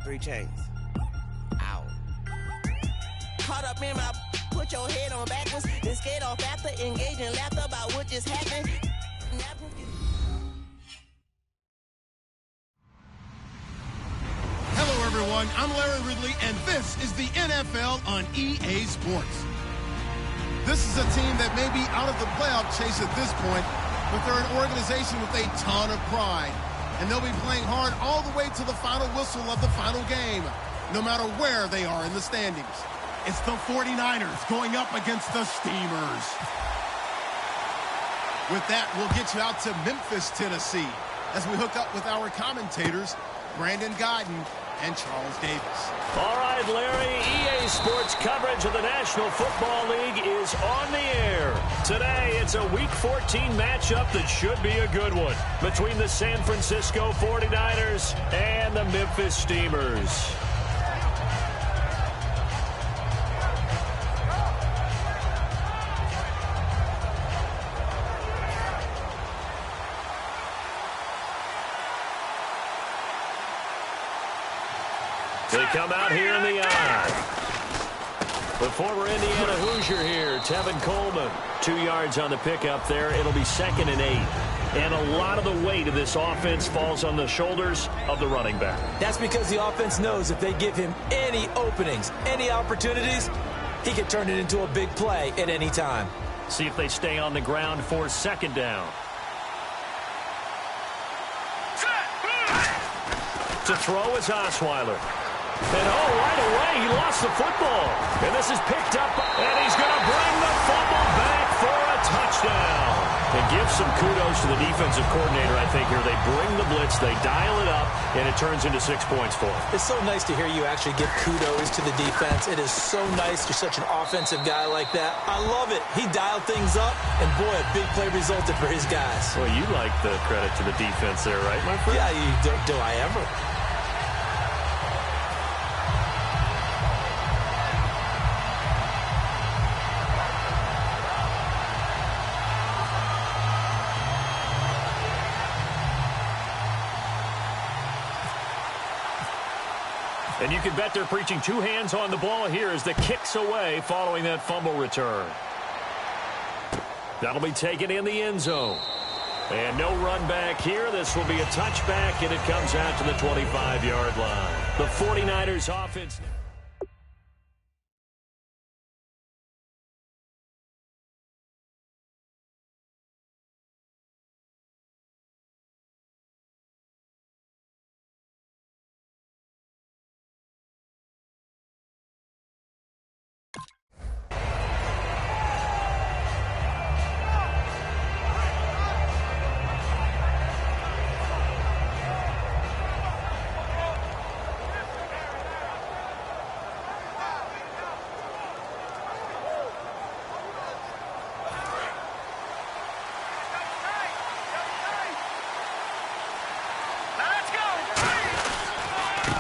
3 chains. Ow. Caught up in my, put your head on backwards, then skate off after, engage in laughter about what just happened. Hello, everyone. I'm Larry Ridley, and this is the NFL on EA Sports. This is a team that may be out of the playoff chase at this point, but they're an organization with a ton of pride. And they'll be playing hard all the way to the final whistle of the final game, no matter where they are in the standings. It's the 49ers going up against the Steamers. With that, we'll get you out to Memphis, Tennessee, as we hook up with our commentators, Brandon Godden and Charles Davis. All right, Larry, EA Sports coverage of the National Football League is on the air. Today, it's a Week 14 matchup that should be a good one between the San Francisco 49ers and the Memphis Steamers. They come out here in the eye. The former Indiana Hoosier here, Tevin Coleman. 2 yards on the pickup there. It'll be 2nd and 8. And a lot of the weight of this offense falls on the shoulders of the running back. That's because the offense knows if they give him any openings, any opportunities, he can turn it into a big play at any time. See if they stay on the ground for 2nd down. To throw is Osweiler. And right away, he lost the football. And this is picked up, and he's going to bring the fumble back for a touchdown. And give some kudos to the defensive coordinator, I think, here. They bring the blitz, they dial it up, and it turns into 6 points for him. It's so nice to hear you actually give kudos to the defense. It is so nice. You're such an offensive guy like that. I love it. He dialed things up, and boy, a big play resulted for his guys. Well, you like the credit to the defense there, right, my friend? Yeah, do I ever? And you can bet they're preaching 2 hands on the ball here as the kick's away following that fumble return. That'll be taken in the end zone. And no run back here. This will be a touchback, and it comes out to the 25-yard line. The 49ers offense...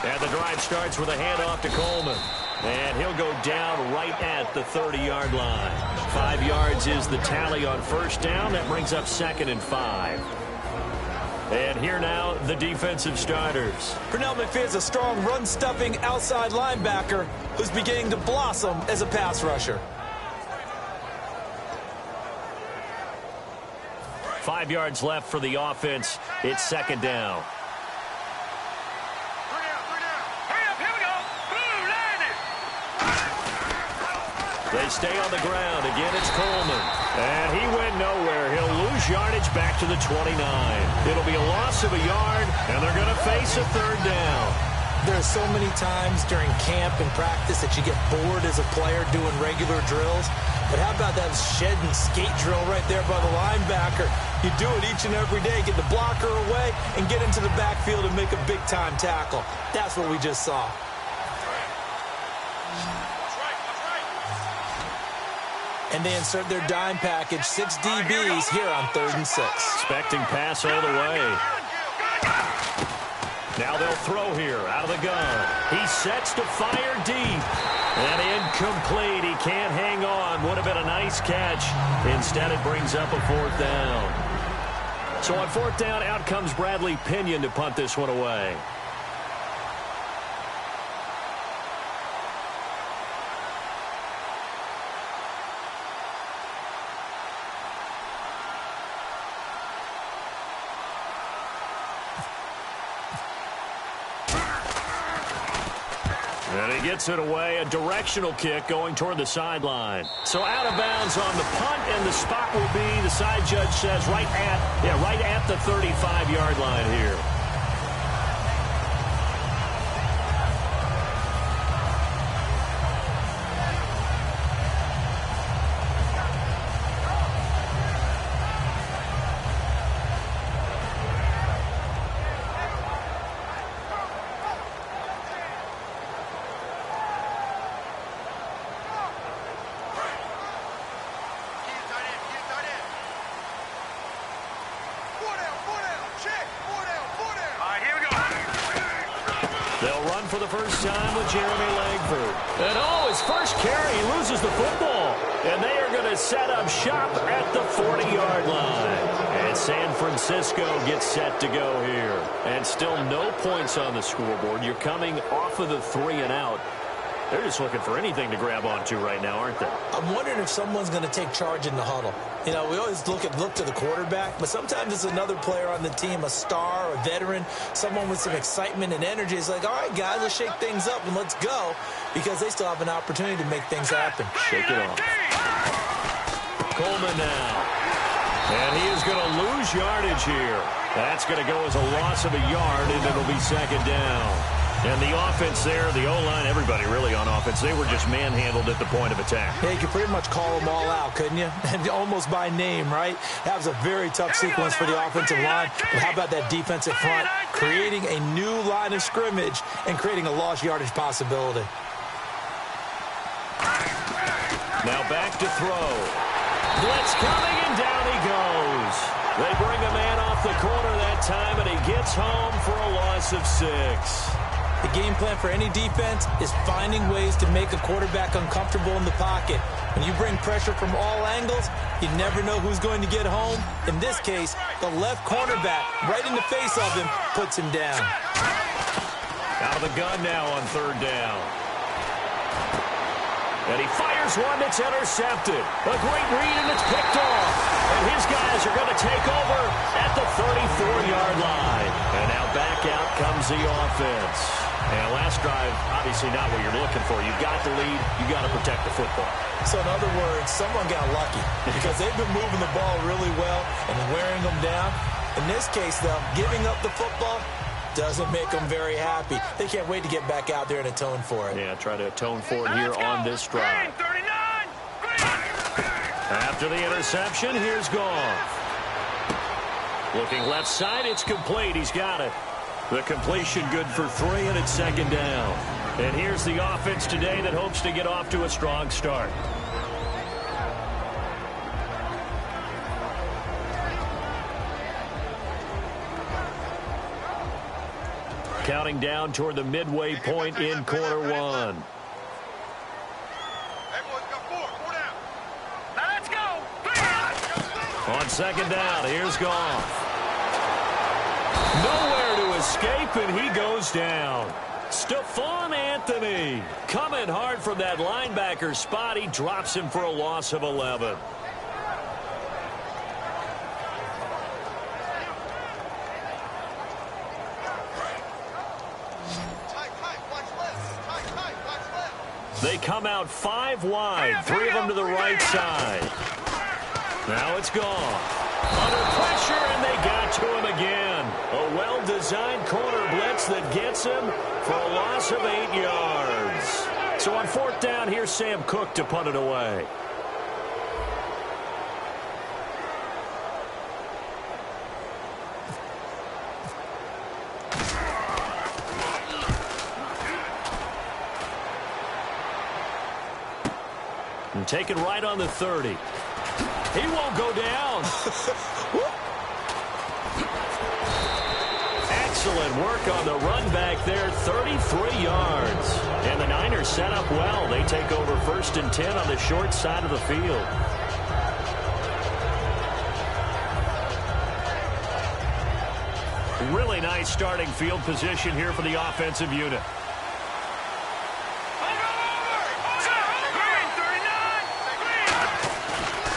And the drive starts with a handoff to Coleman. And he'll go down right at the 30-yard line. 5 yards is the tally on 1st down. That brings up 2nd and 5. And here now, the defensive starters. Pernell McPhee's a strong run-stuffing outside linebacker who's beginning to blossom as a pass rusher. 5 yards left for the offense. It's 2nd down. They stay on the ground. Again, it's Coleman. And he went nowhere. He'll lose yardage back to the 29. It'll be a loss of a yard, and they're going to face a 3rd down. There's so many times during camp and practice that you get bored as a player doing regular drills. But how about that shed and skate drill right there by the linebacker? You do it each and every day. Get the blocker away and get into the backfield and make a big-time tackle. That's what we just saw. And they insert their dime package, 6 DBs here on 3rd and 6. Expecting pass all the way. Now they'll throw here out of the gun. He sets to fire deep. And incomplete. He can't hang on. Would have been a nice catch. Instead, it brings up a 4th down. So on 4th down, out comes Bradley Pinion to punt this one away. And he gets it away, a directional kick going toward the sideline. So out of bounds on the punt, and the spot will be, the side judge says, right at the 35-yard line here. They'll run for the first time with Jeremy Langford. And his first carry, he loses the football. And they are going to set up shop at the 40-yard line. And San Francisco gets set to go here. And still no points on the scoreboard. You're coming off of the 3 and out. They're just looking for anything to grab onto right now, aren't they? I'm wondering if someone's going to take charge in the huddle. You know, we always look to the quarterback, but sometimes it's another player on the team, a star, a veteran, someone with some excitement and energy. It's like, all right, guys, let's shake things up and let's go, because they still have an opportunity to make things happen. Shake it off. Coleman now. And he is going to lose yardage here. That's going to go as a loss of a yard, and it'll be second down. And the offense there, the O-line, everybody really on offense, they were just manhandled at the point of attack. Yeah, you could pretty much call them all out, couldn't you? And almost by name, right? That was a very tough sequence for the offensive line. But how about that defensive front? Creating a new line of scrimmage and creating a lost yardage possibility. Now back to throw. Blitz coming, and down he goes. They bring a man off the corner that time, and he gets home for a loss of 6. The game plan for any defense is finding ways to make a quarterback uncomfortable in the pocket. When you bring pressure from all angles, you never know who's going to get home. In this case, the left cornerback, right in the face of him, puts him down. Out of the gun now on 3rd down. And he fires one that's intercepted. A great read, and it's picked off. And his guys are going to take over at the 34-yard line. And now back out comes the offense. And last drive, obviously not what you're looking for. You've got the lead. You've got to protect the football. So in other words, someone got lucky because they've been moving the ball really well and wearing them down. In this case, though, giving up the football doesn't make them very happy. They can't wait to get back out there and atone for it. Yeah, try to atone for it here on this drive. After the interception, here's Goff. Looking left side, it's complete. He's got it. The completion good for 3, and it's second down. And here's the offense today that hopes to get off to a strong start. Counting down toward the midway point in quarter 1. Let's go. On second down, here's Goff. Nowhere to escape, and he goes down. Stephon Anthony coming hard from that linebacker spot. He drops him for a loss of 11. They come out 5 wide, 3 of them to the right side. Now it's Goff. Under pressure, and they got to him again. A well-designed corner blitz that gets him for a loss of 8 yards. So on 4th down, here's Sam Cook to punt it away. And taken right on the 30. He won't go down. Excellent work on the run back there, 33 yards. And the Niners set up well. They take over 1st and 10 on the short side of the field. Really nice starting field position here for the offensive unit.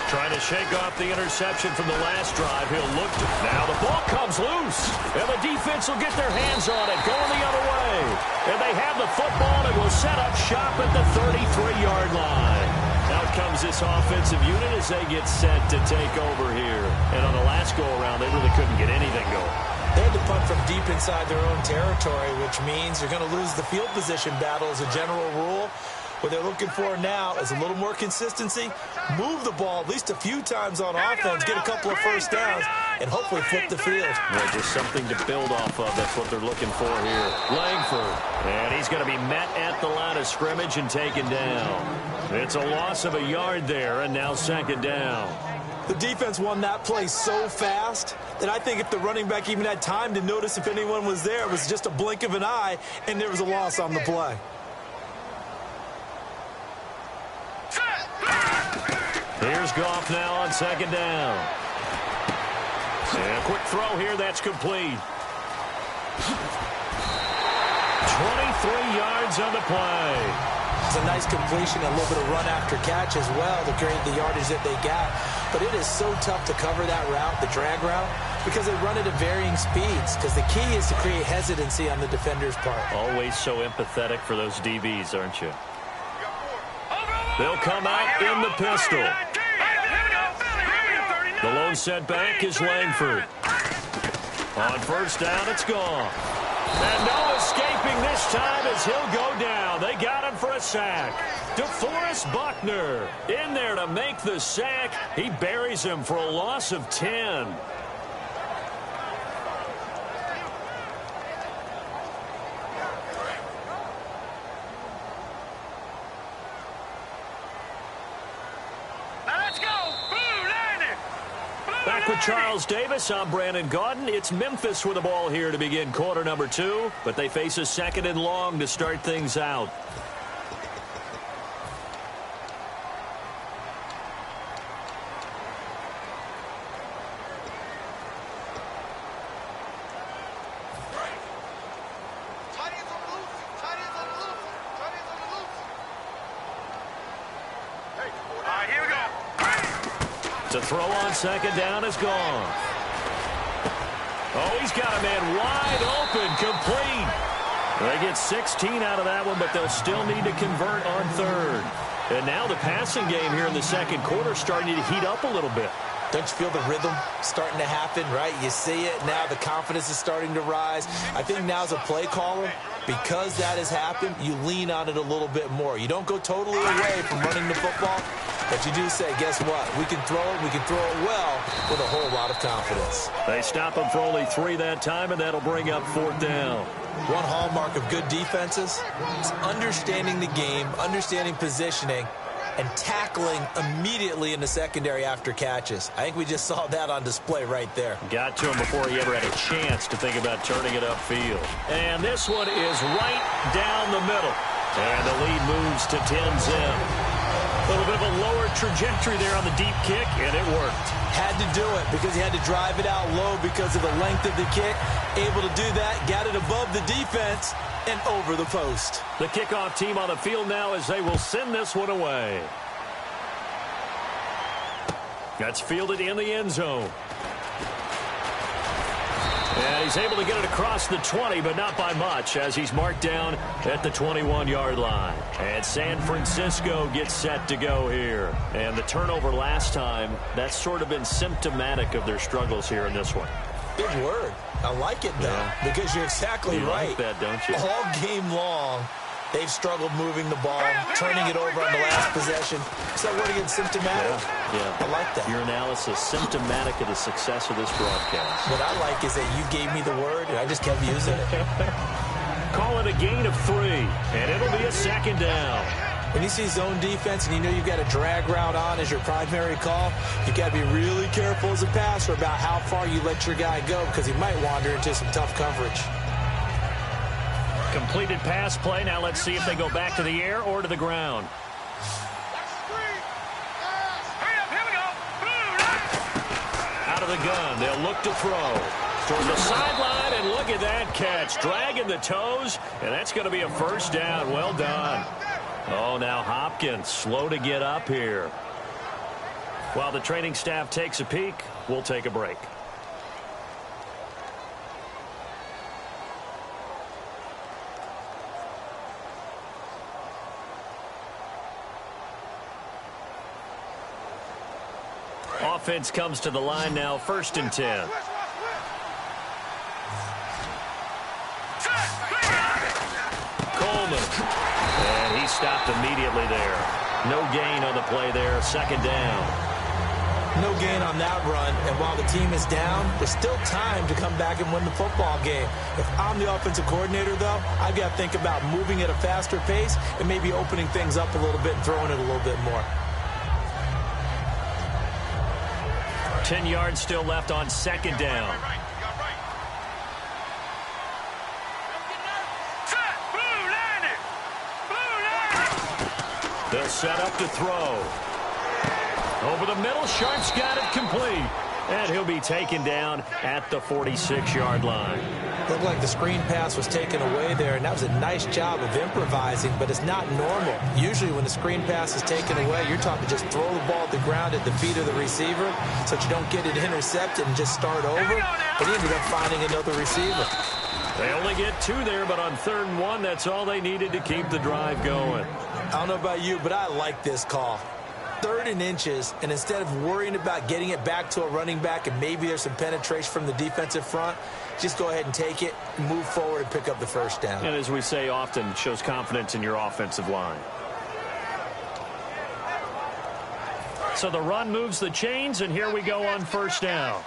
Trying to shake off the interception from the last drive. He'll look to... Now the ball comes loose. And the defense will get their hands on it, going the other way. And they have the football and will set up shop at the 33-yard line. Out comes this offensive unit as they get set to take over here. And on the last go-around, they really couldn't get anything going. They had to punt from deep inside their own territory, which means you're going to lose the field position battle as a general rule. What they're looking for now is a little more consistency, move the ball at least a few times on offense, get a couple of first downs, and hopefully flip the field. Yeah, just something to build off of. That's what they're looking for here. Langford. And he's going to be met at the line of scrimmage and taken down. It's a loss of a yard there, and now second down. The defense won that play so fast that I think if the running back even had time to notice if anyone was there, it was just a blink of an eye, and there was a loss on the play. Here's Goff now on second down. And a quick throw here, that's complete. 23 yards on the play. It's a nice completion, a little bit of run after catch as well to create the yardage that they got. But it is so tough to cover that route, the drag route, because they run it at varying speeds. Because the key is to create hesitancy on the defender's part. Always so empathetic for those DBs, aren't you? They'll come out in the pistol. The lone setback is Langford. On first down, it's gone. And no escaping this time as he'll go down. They got him for a sack. DeForest Buckner in there to make the sack. He buries him for a loss of 10. Back with Charles Davis, I'm Brandon Gaudin. It's Memphis with the ball here to begin quarter number 2, but they face a second and long to start things out. To throw on second down is gone. Oh, he's got a man wide open, complete. They get 16 out of that one, but they'll still need to convert on third. And now the passing game here in the second quarter starting to heat up a little bit. Don't you feel the rhythm starting to happen, right? You see it now. The confidence is starting to rise. I think now as a play caller, because that has happened, you lean on it a little bit more. You don't go totally away from running the football, but you do say, guess what? We can throw it. We can throw it well with a whole lot of confidence. They stop him for only 3 that time, and that'll bring up fourth down. One hallmark of good defenses is understanding the game, understanding positioning, and tackling immediately in the secondary after catches. I think we just saw that on display right there. Got to him before he ever had a chance to think about turning it upfield. And this one is right down the middle. And the lead moves to 10-zip. A little bit of a lower trajectory there on the deep kick, and it worked. Had to do it because he had to drive it out low because of the length of the kick. Able to do that, got it above the defense and over the post. The kickoff team on the field now as they will send this one away. That's fielded in the end zone. And he's able to get it across the 20, but not by much, as he's marked down at the 21-yard line. And San Francisco gets set to go here. And the turnover last time, that's sort of been symptomatic of their struggles here in this one. Big word. I like it, though, because you're exactly right. You like that, don't you? All game long, they've struggled moving the ball, turning it over on the last possession. Is that word again, symptomatic? Yeah. I like that. Your analysis, symptomatic of the success of this broadcast. What I like is that you gave me the word, and I just kept using it. Call it a gain of 3, and it'll be a second down. When you see zone defense and you know you've got a drag route on as your primary call, you've got to be really careful as a passer about how far you let your guy go because he might wander into some tough coverage. Completed pass play. Now let's see if they go back to the air or to the ground. Out of the gun. They'll look to throw. Towards the sideline, and look at that catch. Dragging the toes, and that's going to be a first down. Well done. Oh, now Hopkins slow to get up here. While the training staff takes a peek, we'll take a break. Offense comes to the line now, 1st and 10. Coleman. And he stopped immediately there. No gain on the play there, 2nd down. No gain on that run, and while the team is down, there's still time to come back and win the football game. If I'm the offensive coordinator, though, I've got to think about moving at a faster pace and maybe opening things up a little bit and throwing it a little bit more. 10 yards still left on 2nd down. They'll set up to throw. Over the middle, Sharp's got it complete. And he'll be taken down at the 46-yard line. Looked like the screen pass was taken away there, and that was a nice job of improvising, but it's not normal. Usually when the screen pass is taken away, you're taught to just throw the ball at the ground at the feet of the receiver so that you don't get it intercepted and just start over. But he ended up finding another receiver. They only get 2 there, but on 3rd and 1, that's all they needed to keep the drive going. I don't know about you, but I like this call. 3rd and inches, and instead of worrying about getting it back to a running back and maybe there's some penetration from the defensive front, just go ahead and take it, move forward, and pick up the 1st down. And as we say often, it shows confidence in your offensive line. So the run moves the chains, and here we go on 1st down.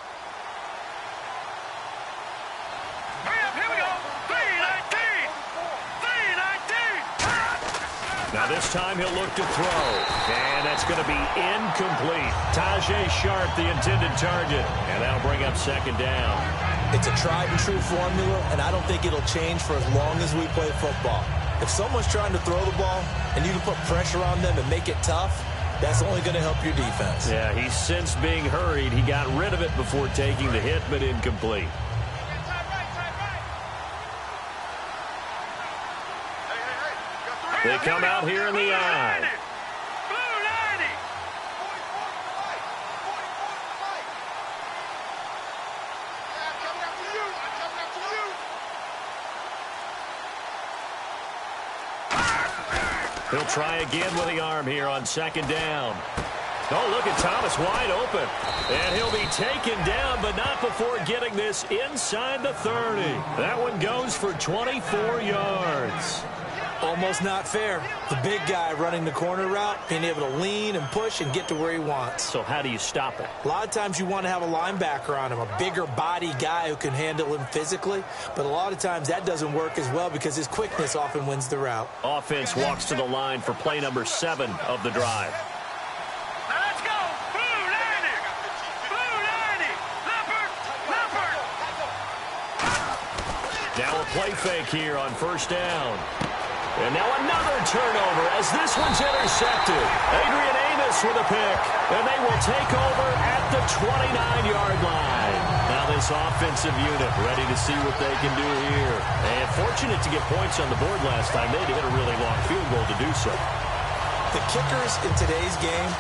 Now this time he'll look to throw. And that's going to be incomplete. Tajay Sharp, the intended target. And that'll bring up 2nd down. It's a tried and true formula, and I don't think it'll change for as long as we play football. If someone's trying to throw the ball and you can put pressure on them and make it tough, that's only going to help your defense. Yeah, he's since being hurried. He got rid of it before taking the hit, but incomplete. They come out here in the eye. He'll try again with the arm here on 2nd down. Oh, look at Thomas wide open. And he'll be taken down, but not before getting this inside the 30. That one goes for 24 yards. Almost not fair. The big guy running the corner route, being able to lean and push and get to where he wants. So how do you stop it? A lot of times you want to have a linebacker on him, a bigger body guy who can handle him physically. But a lot of times that doesn't work as well because his quickness often wins the route. Offense walks to the line for play number 7 of the drive. Let's go! Blue 90! Blue 90! Leopard! Leopard! Now a play fake here on 1st down. And now another turnover as this one's intercepted. Adrian Amos with a pick. And they will take over at the 29-yard line. Now this offensive unit ready to see what they can do here. And fortunate to get points on the board last time. They had to hit a really long field goal to do so. The kickers in today's game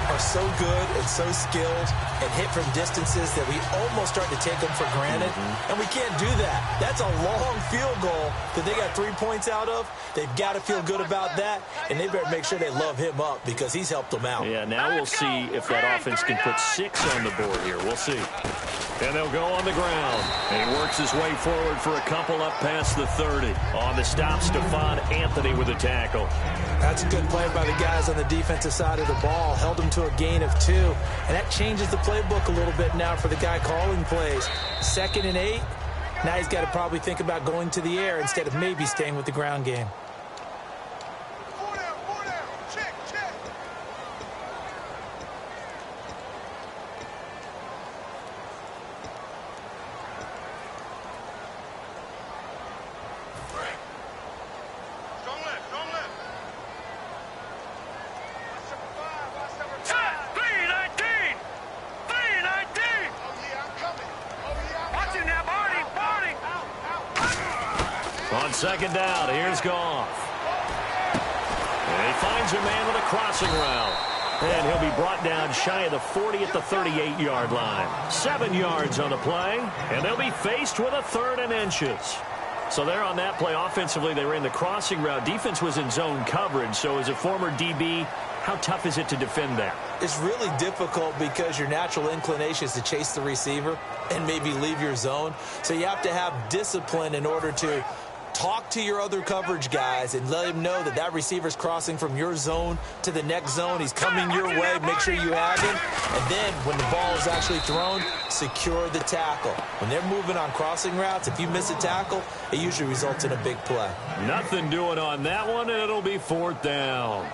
are so good and so skilled and hit from distances that we almost start to take them for granted. And we can't do that. That's a long field goal that they got 3 points out of. They've got to feel good about that, and they better make sure they love him up because he's helped them out. Yeah, now we'll see if that offense can put 6 on the board here. We'll see. And they'll go on the ground. And he works his way forward for a couple up past the 30. On the stop, Stephon Anthony with a tackle. That's a good play by the guys on the defensive side of the ball. Held them to a gain of 2. And that changes the playbook a little bit now for the guy calling plays. 2nd and 8. Now he's got to probably think about going to the air instead of maybe staying with the ground game. On 2nd down, here's Goff. And he finds a man with a crossing route. And he'll be brought down shy of the 40 at the 38-yard line. 7 yards on the play, and they'll be faced with a 3rd and inches. So there on that play, offensively, they ran the crossing route. Defense was in zone coverage, so as a former DB, how tough is it to defend that? It's really difficult because your natural inclination is to chase the receiver and maybe leave your zone. So you have to have discipline in order to talk to your other coverage guys and let him know that that receiver's crossing from your zone to the next zone. He's coming your way. Make sure you have him. And then when the ball is actually thrown, secure the tackle. When they're moving on crossing routes, if you miss a tackle, it usually results in a big play. Nothing doing on that one, and it'll be 4th down.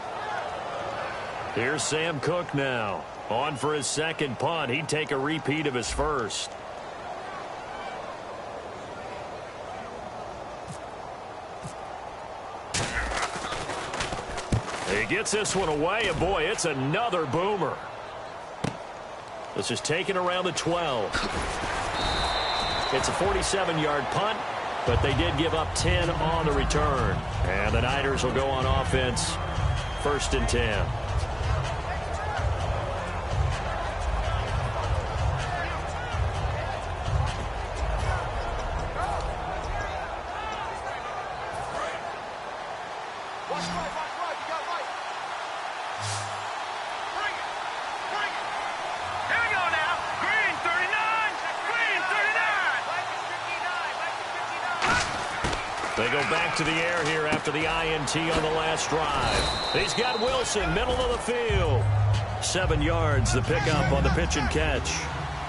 Here's Sam Cook now. On for his second punt. He'd take a repeat of his first. He gets this one away, and boy, it's another boomer. This is taken around the 12. It's a 47-yard punt, but they did give up 10 on the return. And the Niners will go on offense, 1st and 10. They go back to the air here after the INT on the last drive. He's got Wilson, middle of the field. 7 yards, the pickup on the pitch and catch.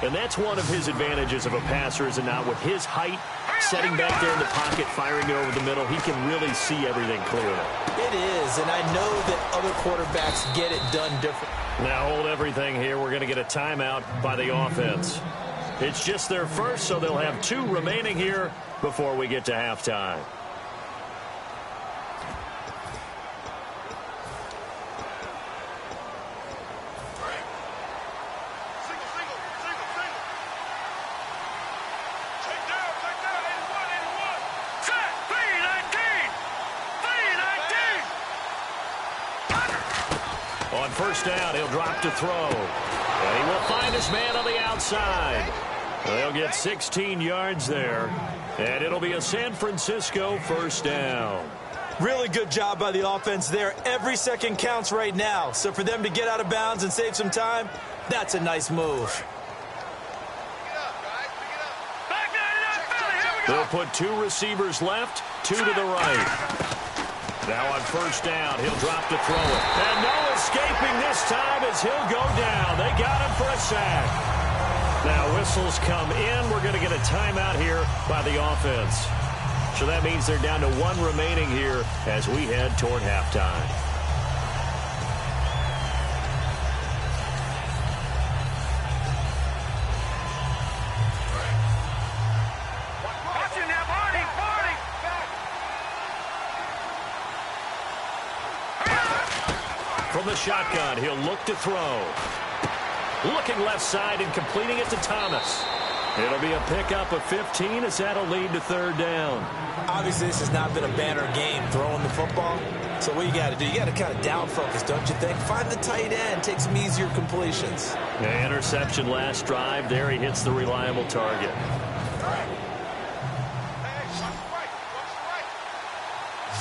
And that's one of his advantages of a passer, is it not? With his height, setting back there in the pocket, firing it over the middle, he can really see everything clearly. It is, and I know that other quarterbacks get it done different. Now hold everything here. We're going to get a timeout by the offense. It's just their first, so they'll have 2 remaining here before we get to halftime. On first down, he'll drop to throw. And he will find his man on the outside. They'll get 16 yards there. And it'll be a San Francisco first down. Really good job by the offense there. Every second counts right now. So for them to get out of bounds and save some time, that's a nice move. They'll put 2 receivers left, 2 to the right. Now on first down, he'll drop to throw it. And no escaping this time as he'll go down. They got him for a sack. Now whistles come in. We're going to get a timeout here by the offense. So that means they're down to 1 remaining here as we head toward halftime. From the shotgun, he'll look to throw. Looking left side and completing it to Thomas. It'll be a pickup of 15 as that'll lead to 3rd down. Obviously, this has not been a banner game throwing the football. So what you got to do, you got to kind of down focus, don't you think? Find the tight end, take some easier completions. The interception last drive. There he hits the reliable target.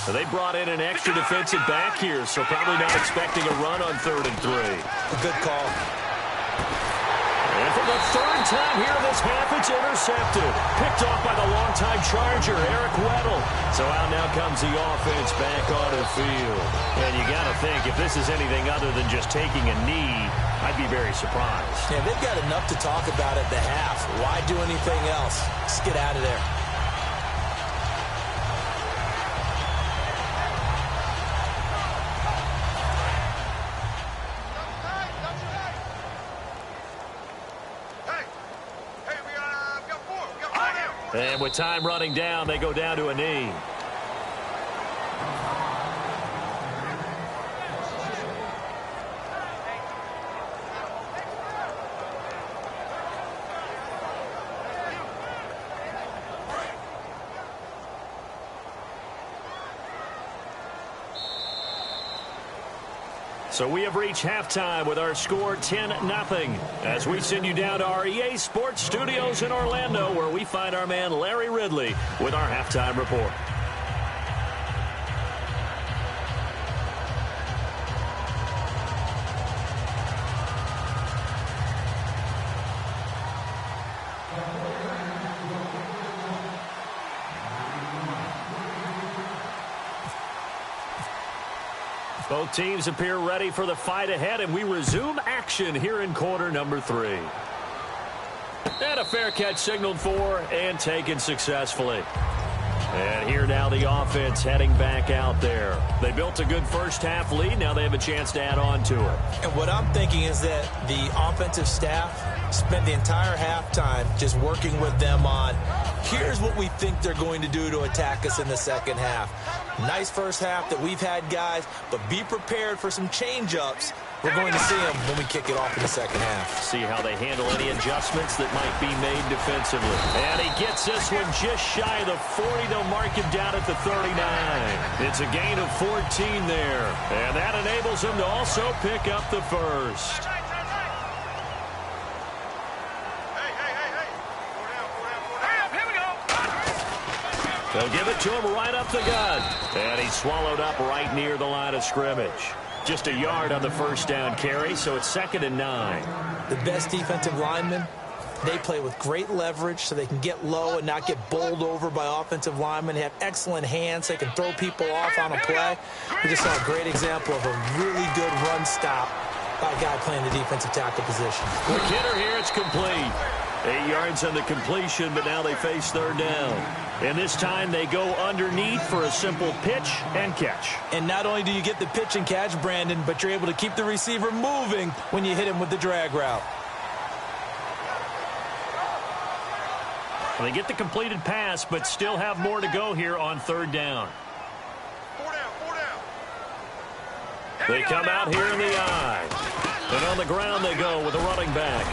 So they brought in an extra defensive back here, so probably not expecting a run on 3rd and 3. A good call. And for the 3rd time here in this half, it's intercepted. Picked off by the longtime Charger, Eric Weddle. So out now comes the offense back on the field. And you got to think, if this is anything other than just taking a knee, I'd be very surprised. Yeah, they've got enough to talk about at the half. Why do anything else? Just get out of there. And with time running down, they go down to a knee. So we have reached halftime with our score 10-0 as we send you down to our EA Sports Studios in Orlando, where we find our man Larry Ridley with our halftime report. Both teams appear ready for the fight ahead, and we resume action here in quarter number 3. And a fair catch signaled for and taken successfully. And here now the offense heading back out there. They built a good first half lead. Now they have a chance to add on to it. And what I'm thinking is that the offensive staff spent the entire halftime just working with them on, here's what we think they're going to do to attack us in the second half. Nice first half that we've had, guys, but be prepared for some change-ups. We're going to see them when we kick it off in the second half. See how they handle any adjustments that might be made defensively. And he gets this one just shy of the 40. They'll mark him down at the 39. It's a gain of 14 there. And that enables him to also pick up the first. They'll give it to him right up the gut. And he's swallowed up right near the line of scrimmage. Just a yard on the first down carry, so it's 2nd and 9. The best defensive linemen, they play with great leverage so they can get low and not get bowled over by offensive linemen. They have excellent hands. They can throw people off on a play. We just saw a great example of a really good run stop by a guy playing the defensive tackle position. The kidder here, it's complete. 8 yards on the completion, but now they face 3rd down. And this time they go underneath for a simple pitch and catch. And not only do you get the pitch and catch, Brandon, but you're able to keep the receiver moving when you hit him with the drag route. They get the completed pass, but still have more to go here on 3rd down. 4 down. They come out here in the eye. And on the ground they go with a running back.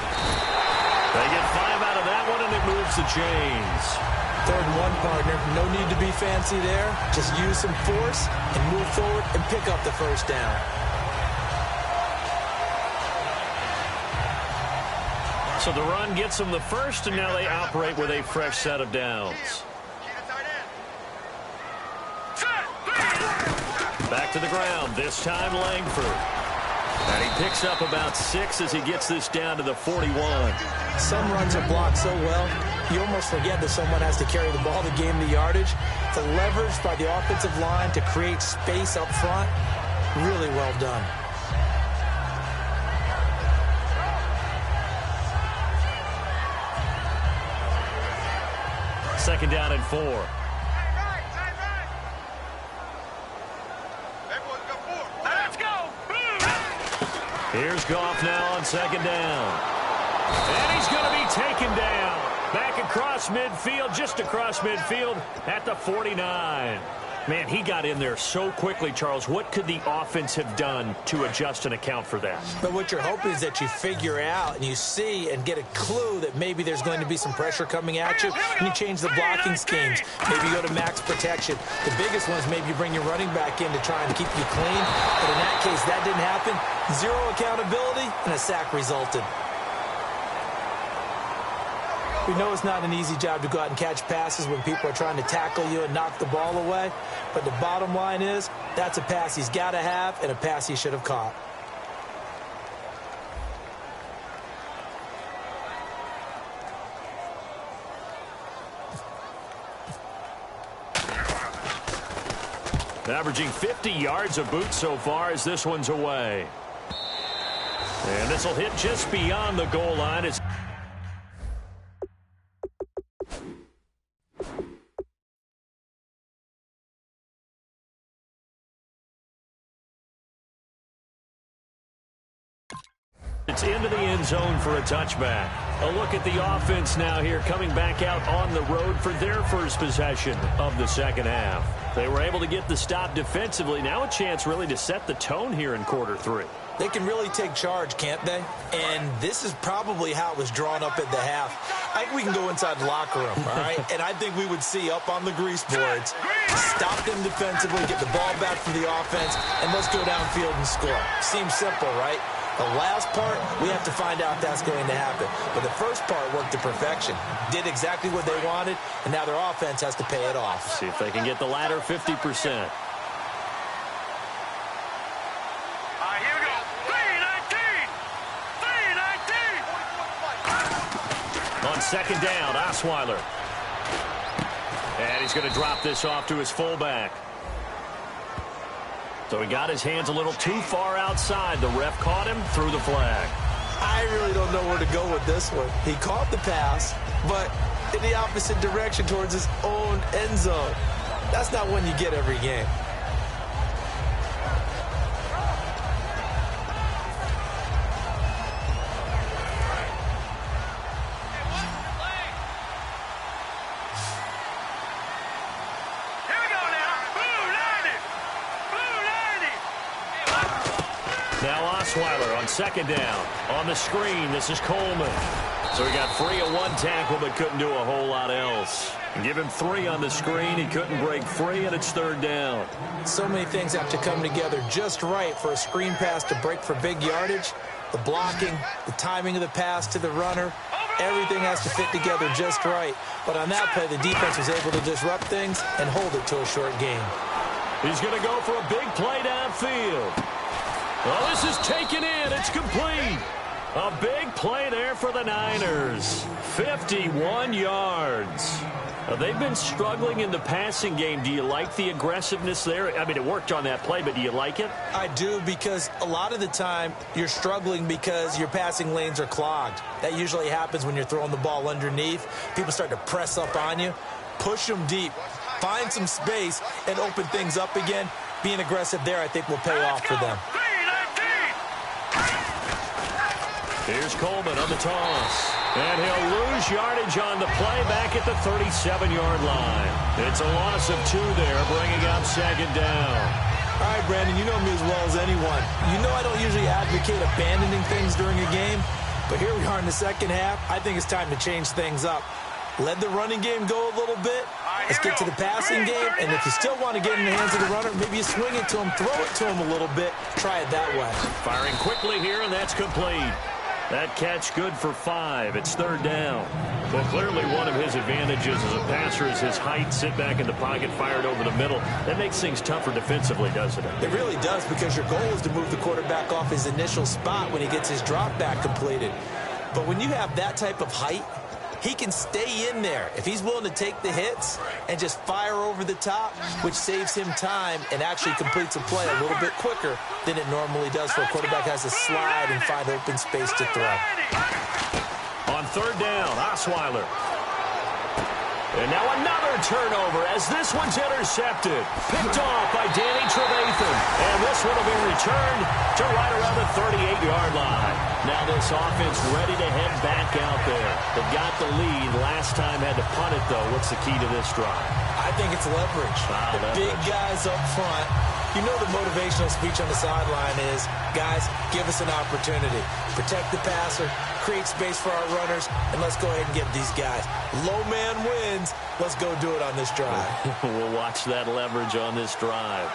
They get 5 out of that one, and it moves the chains. 3rd and 1, partner. No need to be fancy there. Just use some force and move forward and pick up the first down. So the run gets them the first, and now they operate with a fresh set of downs. Back to the ground, this time Langford. And he picks up about 6 as he gets this down to the 41. Some runs are blocked so well, you almost forget that someone has to carry the ball to gain the yardage. The leverage by the offensive line to create space up front, really well done. Second down and 4. Let's go. Here's Goff now on 2nd down. And he's going to be taken down. Back across midfield, just across midfield at the 49. Man, he got in there so quickly, Charles. What could the offense have done to adjust and account for that? But what you're hoping is that you figure out and you see and get a clue that maybe there's going to be some pressure coming at you, and you change the blocking schemes. Maybe you go to max protection. The biggest one is maybe you bring your running back in to try and keep you clean. But in that case, that didn't happen. 0 accountability, and a sack resulted. We know it's not an easy job to go out and catch passes when people are trying to tackle you and knock the ball away. But the bottom line is, that's a pass he's got to have and a pass he should have caught. Averaging 50 yards a boot so far as this one's away. And this will hit just beyond the goal line. It's into the end zone for a touchback. A look at the offense now here, coming back out on the road for their first possession of the second half. They were able to get the stop defensively. Now a chance really to set the tone here in quarter 3. They can really take charge, can't they? And this is probably how it was drawn up at the half. I think we can go inside the locker room, all right? And I think we would see up on the grease boards, stop them defensively, get the ball back for the offense, and let's go downfield and score. Seems simple, right? The last part, we have to find out if that's going to happen. But the first part worked to perfection. Did exactly what they wanted, and now their offense has to pay it off. See if they can get the latter 50%. On second down, Osweiler. And he's going to drop this off to his fullback. So he got his hands a little too far outside. The ref caught him, threw the flag. I really don't know where to go with this one. He caught the pass, but in the opposite direction towards his own end zone. That's not one you get every game. Now Osweiler on second down. On the screen, this is Coleman. So he got free of one tackle but couldn't do a whole lot else. Give him 3 on the screen. He couldn't break free, and it's third down. So many things have to come together just right for a screen pass to break for big yardage. The blocking, the timing of the pass to the runner, everything has to fit together just right. But on that play, the defense was able to disrupt things and hold it to a short gain. He's going to go for a big play downfield. Well, this is taken in. It's complete. A big play there for the Niners. 51 yards. They've been struggling in the passing game. Do you like the aggressiveness there? I mean, it worked on that play, but do you like it? I do, because a lot of the time you're struggling because your passing lanes are clogged. That usually happens when you're throwing the ball underneath. People start to press up on you. Push them deep. Find some space and open things up again. Being aggressive there, I think, will pay off for them. Here's Coleman on the toss. And he'll lose yardage on the play back at the 37-yard line. It's a loss of 2 there, bringing up second down. All right, Brandon, you know me as well as anyone. You know I don't usually advocate abandoning things during a game, but here we are in the second half. I think it's time to change things up. Let the running game go a little bit. Let's get to the passing game, and if you still want to get in the hands of the runner, maybe you swing it to him, throw it to him a little bit, try it that way. Firing quickly here, and that's complete. That catch good for 5. It's third down. Well, clearly one of his advantages as a passer is his height. Sit back in the pocket, fired over the middle. That makes things tougher defensively, doesn't it? It really does, because your goal is to move the quarterback off his initial spot when he gets his drop back completed. But when you have that type of height, he can stay in there if he's willing to take the hits and just fire over the top, which saves him time and actually completes a play a little bit quicker than it normally does for a quarterback who has to slide and find open space to throw. On third down, Osweiler. And now another turnover as this one's intercepted. Picked off by Danny Trevathan. And this one will be returned to right around the 38-yard line. Now this offense ready to head back out there. They've got the lead. Last time had to punt it, though. What's the key to this drive? I think it's leverage. The big guys up front. You know the motivational speech on the sideline is, guys, give us an opportunity. Protect the passer, create space for our runners, and let's go ahead and get these guys. Low man wins. Let's go do it on this drive. We'll watch that leverage on this drive.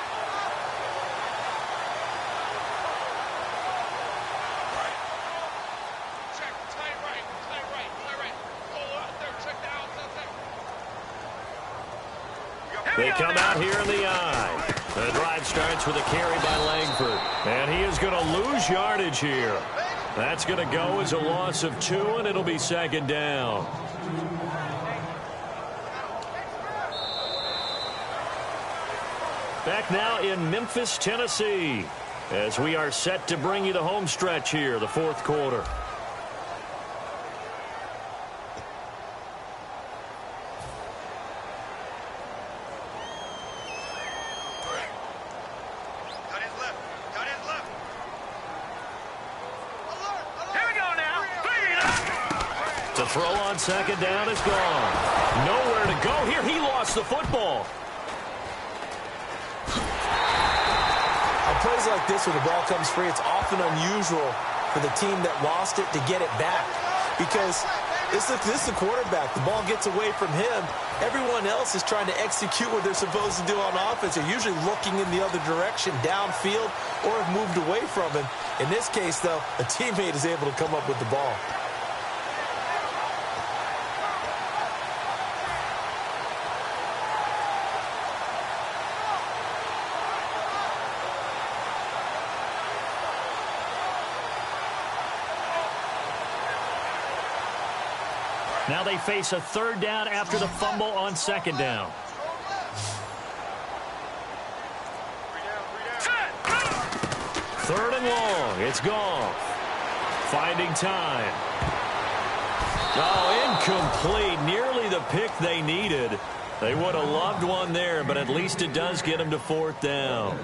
They come out here in the eye. The drive starts with a carry by Langford. And he is going to lose yardage here. That's going to go as a loss of 2, and it'll be second down. Back now in Memphis, Tennessee, as we are set to bring you the home stretch here, the fourth quarter. Throw on second down is gone. Nowhere to go here. He lost the football. like this, when the ball comes free, it's often unusual for the team that lost it to get it back. Because this is the quarterback. The ball gets away from him. Everyone else is trying to execute what they're supposed to do on offense. They're usually looking in the other direction, downfield, or have moved away from him. In this case, though, a teammate is able to come up with the ball. Now they face a third down after the fumble on second down. Third and long. It's gone. Finding time. Oh, incomplete. Nearly the pick they needed. They would have loved one there, but at least it does get them to fourth down.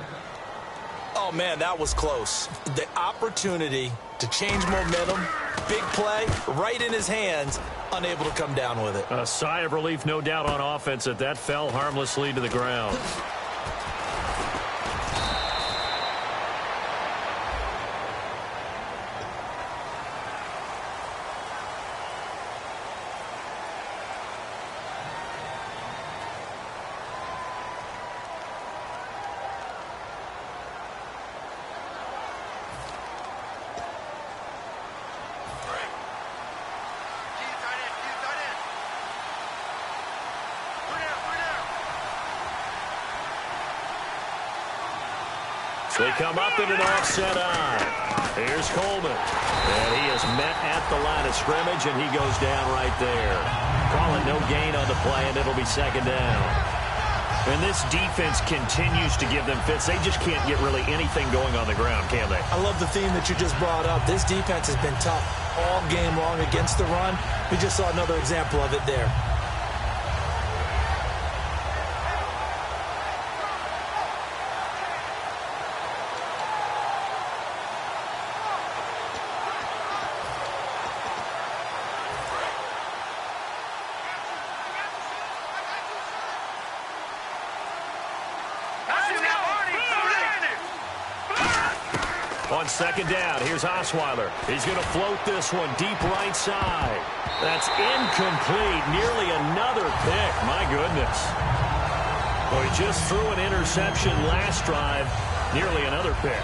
Oh, man, that was close. The opportunity to change momentum, big play, right in his hands, unable to come down with it. A sigh of relief, no doubt, on offense that fell harmlessly to the ground. They come up in an offset eye. Here's Coleman. And he is met at the line of scrimmage, and he goes down right there. Call it no gain on the play, and it'll be second down. And this defense continues to give them fits. They just can't get really anything going on the ground, can they? I love the theme that you just brought up. This defense has been tough all game long against the run. We just saw another example of it there. On second down, here's Osweiler. He's going to float this one deep right side. That's incomplete. Nearly another pick. My goodness. Well, he just threw an interception last drive. Nearly another pick.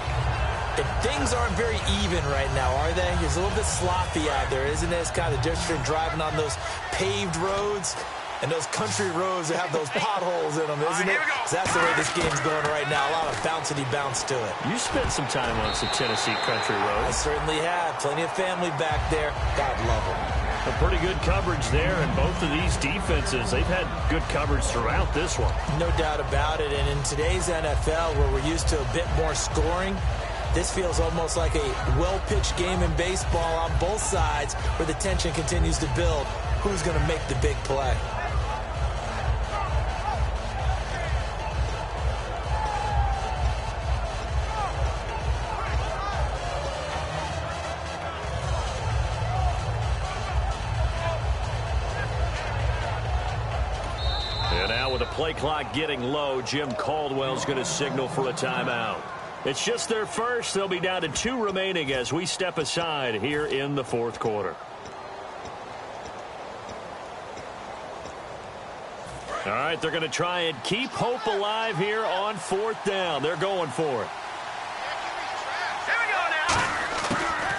And things aren't very even right now, are they? It's a little bit sloppy out there, isn't it? It's kind of different between driving on those paved roads and those country roads that have those potholes in them, isn't it? That's the way this game's going right now. A lot of bouncy bounce to it. You spent some time on some Tennessee country roads. I certainly have. Plenty of family back there. God love them. A pretty good coverage there, and both of these defenses, they've had good coverage throughout this one. No doubt about it. And in today's NFL, where we're used to a bit more scoring, this feels almost like a well-pitched game in baseball on both sides where the tension continues to build. Who's going to make the big play? And now with the play clock getting low, Jim Caldwell's going to signal for a timeout. It's just their first. They'll be down to 2 remaining as we step aside here in the fourth quarter. All right, they're going to try and keep hope alive here on fourth down. They're going for it.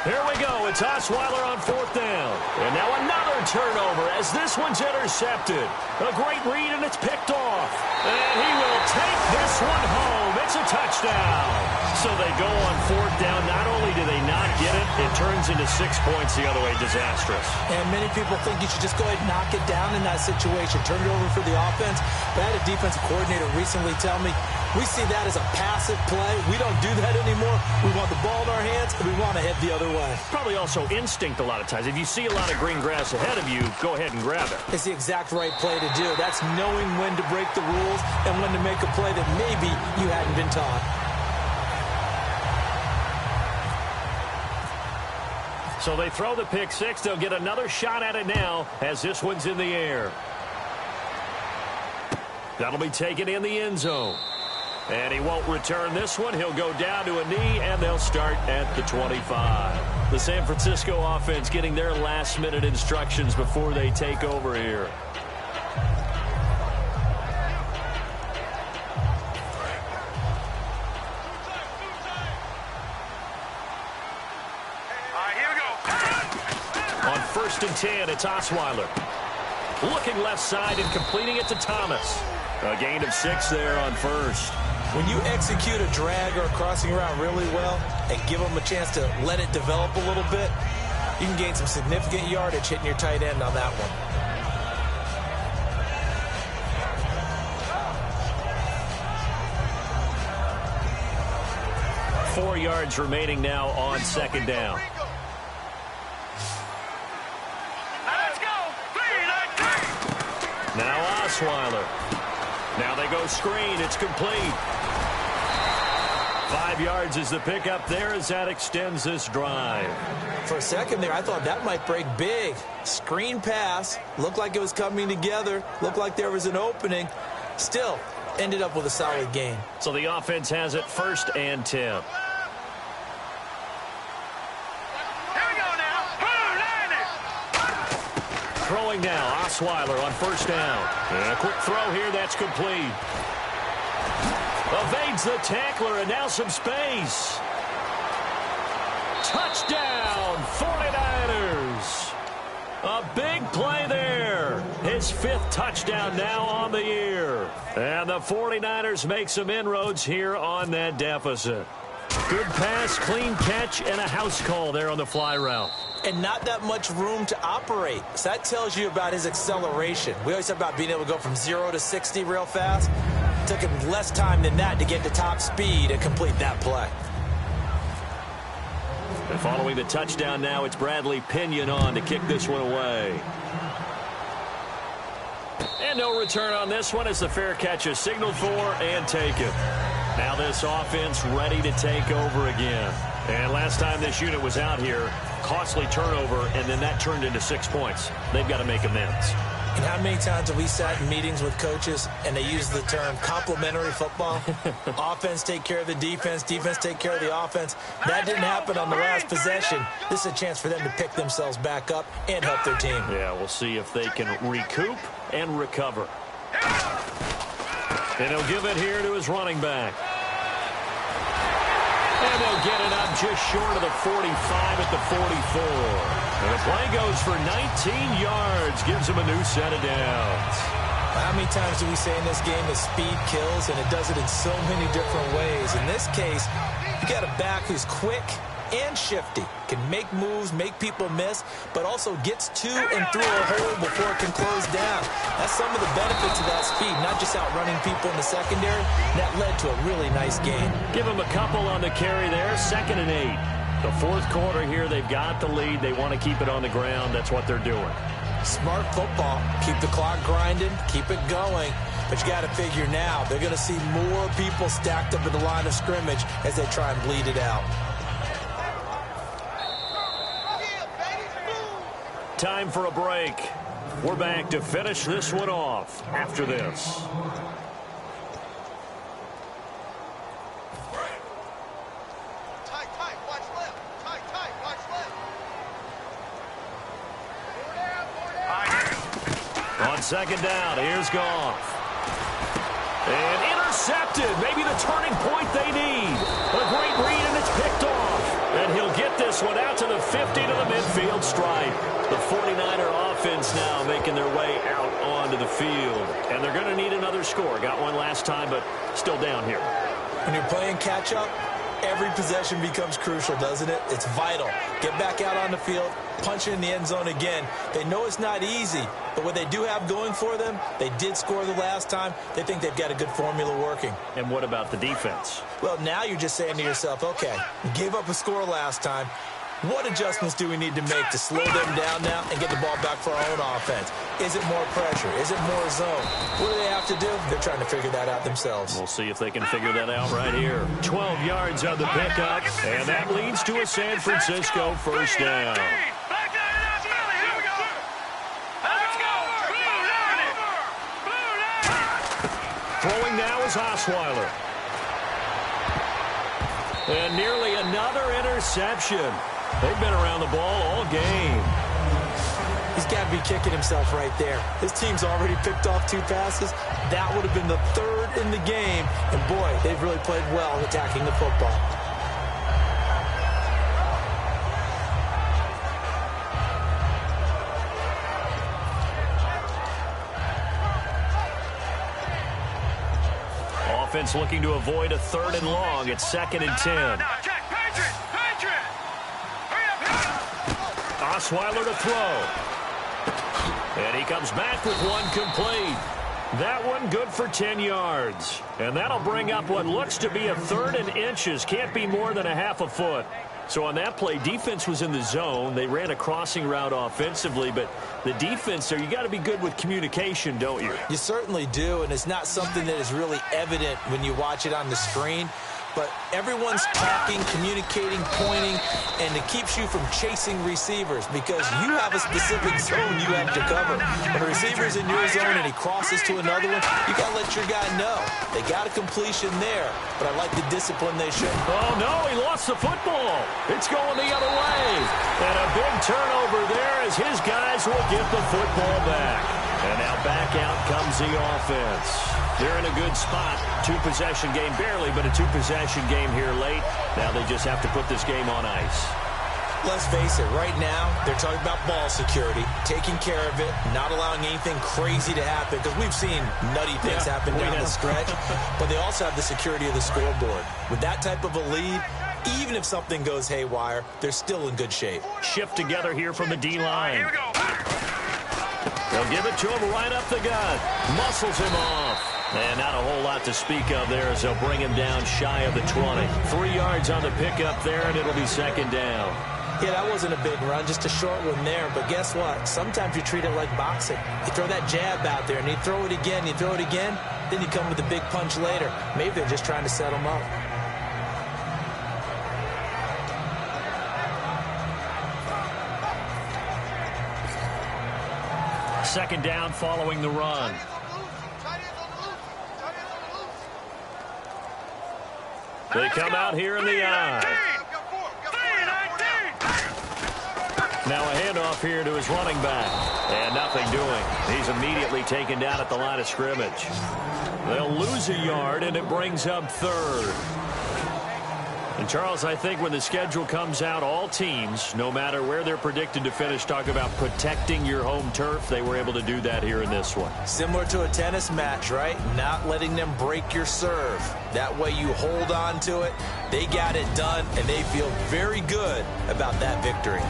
Here we go. It's Osweiler on fourth down. And now another turnover as this one's intercepted. A great read, and it's picked off. And he will take this one home. It's a touchdown. So they go on fourth down. Not only do they not get it, it turns into 6 points the other way. Disastrous. And many people think you should just go ahead and knock it down in that situation. Turn it over for the offense. But I had a defensive coordinator recently tell me, we see that as a passive play. We don't do that anymore. We want the ball in our hands, and we want to head the other way. Probably also instinct a lot of times. If you see a lot of green grass ahead of you, go ahead and grab it. It's the exact right play to do. That's knowing when to break the rules and when to make a play that maybe you hadn't been taught. So they throw the pick six. They'll get another shot at it now as this one's in the air. That'll be taken in the end zone. And he won't return this one. He'll go down to a knee, and they'll start at the 25. The San Francisco offense getting their last-minute instructions before they take over here. On 1st and 10, it's Osweiler. Looking left side and completing it to Thomas. A gain of 6 there on 1st. When you execute a drag or a crossing route really well and give them a chance to let it develop a little bit, you can gain some significant yardage hitting your tight end on that one. Four yards remaining now on 2nd down. Now Osweiler. Now they go screen. It's complete. 5 yards is the pickup there as that extends this drive. For a second there, I thought that might break big. Screen pass. Looked like it was coming together. Looked like there was an opening. Still, ended up with a solid gain. So the offense has it 1st and 10. Throwing now, Osweiler on 1st down. And a quick throw here, that's complete. Evades the tackler, and now some space. Touchdown, 49ers. A big play there. His 5th touchdown now on the year. And the 49ers make some inroads here on that deficit. Good pass, clean catch, and a house call there on the fly route. And not that much room to operate. So that tells you about his acceleration. We always talk about being able to go from 0 to 60 real fast. It took him less time than that to get to top speed and complete that play. And following the touchdown now, it's Bradley Pinion on to kick this one away. And no return on this one as the fair catch is signaled for and taken. Now this offense ready to take over again. And last time this unit was out here, costly turnover, and then that turned into 6 points. They've got to make amends. And how many times have we sat in meetings with coaches and they use the term complementary football? Offense take care of the defense, defense take care of the offense. That didn't happen on the last possession. This is a chance for them to pick themselves back up and help their team. Yeah, we'll see if they can recoup and recover. And he'll give it here to his running back. And they'll get it up just short of the 45 at the 44. And the play goes for 19 yards, gives him a new set of downs. How many times do we say in this game that speed kills, and it does it in so many different ways? In this case, you got a back who's quick and shifty, can make moves, make people miss, but also gets to and through a hole before it can close down. That's some of the benefits of that speed, not just outrunning people in the secondary. That led to a really nice game. Give him a couple on the carry there, 2nd and 8. The 4th quarter here, they've got the lead. They want to keep it on the ground. That's what they're doing. Smart football. Keep the clock grinding, keep it going. But you got to figure now, they're going to see more people stacked up at the line of scrimmage as they try and bleed it out. Time for a break. We're back to finish this one off after this. On 2nd down, here's Goff. And intercepted. Maybe the turning point they need. A great read, and it's picked off. And he'll get this one out to the 50 to the midfield stripe. The 49er offense now making their way out onto the field. And they're going to need another score. Got one last time, but still down here. When you're playing catch-up, every possession becomes crucial, doesn't it? It's vital. Get back out on the field, punch it in the end zone again. They know it's not easy, but what they do have going for them, they did score the last time. They think they've got a good formula working. And what about the defense? Well, now you're just saying to yourself, okay, we gave up a score last time. What adjustments do we need to make to slow them down now and get the ball back for our own offense? Is it more pressure? Is it more zone? What do they have to do? They're trying to figure that out themselves. We'll see if they can figure that out right here. 12 yards on the pickup, and that leads to a San Francisco 1st down. Throwing now is Osweiler. And nearly another interception. They've been around the ball all game. He's got to be kicking himself right there. His team's already picked off 2 passes. That would have been the 3rd in the game. And, boy, they've really played well attacking the football. Offense looking to avoid a 3rd and long. It's 2nd and 10. Now, check. Patriot. Hurry up. Osweiler to throw. And he comes back with one complete. That one good for 10 yards. And that'll bring up what looks to be a 3rd and inches. Can't be more than a half a foot. So on that play, defense was in the zone. They ran a crossing route offensively, but the defense there, you got to be good with communication, don't you? You certainly do, and it's not something that is really evident when you watch it on the screen. But everyone's talking, communicating, pointing, and it keeps you from chasing receivers because you have a specific zone you have to cover. When a receiver's in your zone and he crosses to another one, you got to let your guy know. They got a completion there, but I like the discipline they show. Oh, no, he lost the football. It's going the other way. And a big turnover there as his guys will get the football back. And now back out comes the offense. They're in a good spot. 2-possession game barely, but a 2-possession game here late. Now they just have to put this game on ice. Let's face it, right now, they're talking about ball security, taking care of it, not allowing anything crazy to happen, because we've seen nutty things happen down the stretch, but they also have the security of the scoreboard. With that type of a lead, even if something goes haywire, they're still in good shape. Shift together here from the D-line. Here we go. They'll give it to him right up the gut. Muscles him off. And not a whole lot to speak of there as they'll bring him down shy of the 20. 3 yards on the pickup there, and it'll be 2nd down. Yeah, that wasn't a big run, just a short one there. But guess what? Sometimes you treat it like boxing. You throw that jab out there, and you throw it again, then you come with a big punch later. Maybe they're just trying to set him up. Second down following the run. They come out here in the eye. Now a handoff here to his running back. And nothing doing. He's immediately taken down at the line of scrimmage. They'll lose a yard, and it brings up 3rd. And, Charles, I think when the schedule comes out, all teams, no matter where they're predicted to finish, talk about protecting your home turf. They were able to do that here in this one. Similar to a tennis match, right? Not letting them break your serve. That way you hold on to it. They got it done, and they feel very good about that victory.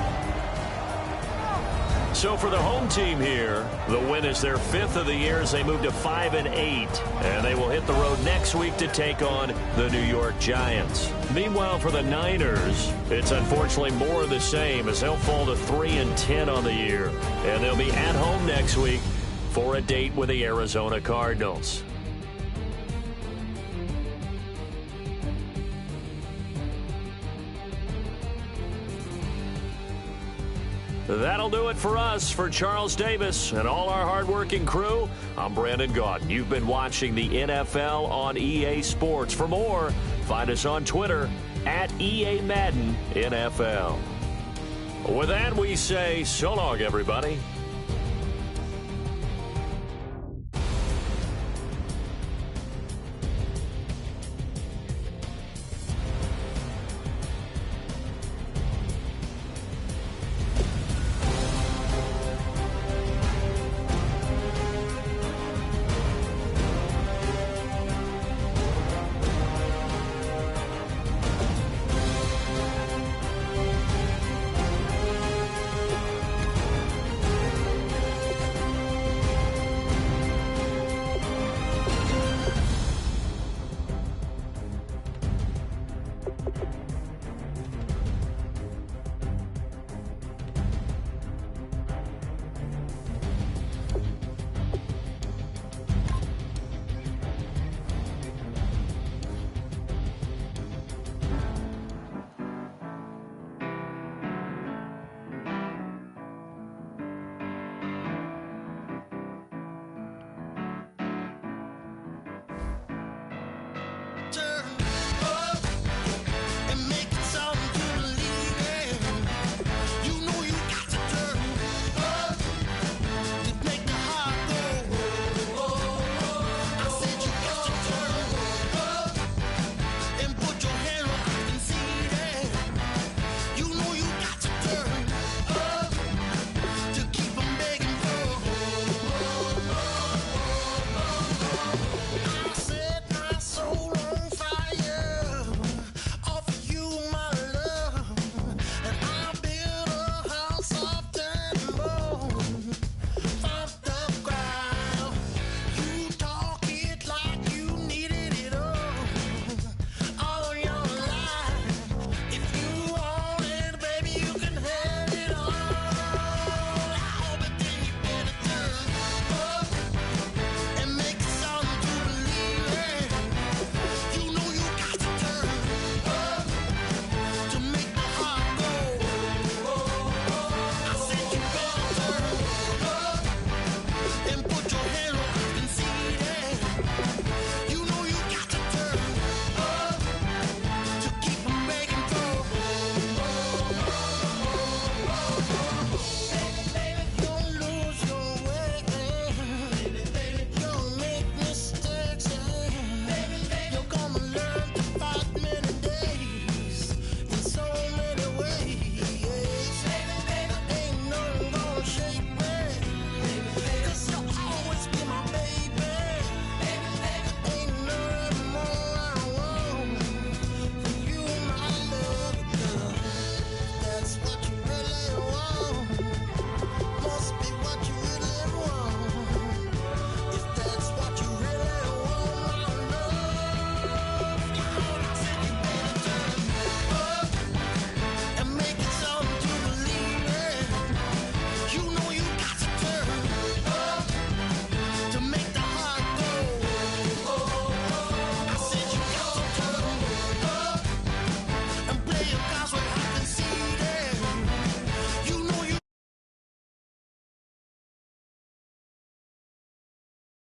So for the home team here, the win is their 5th of the year as they move to 5-8. And they will hit the road next week to take on the New York Giants. Meanwhile, for the Niners, it's unfortunately more of the same as they'll fall to 3-10 on the year. And they'll be at home next week for a date with the Arizona Cardinals. That'll do it for us. For Charles Davis and all our hardworking crew, I'm Brandon Gaudin. You've been watching the NFL on EA Sports. For more, find us on Twitter at EA Madden NFL. With that, we say so long, everybody.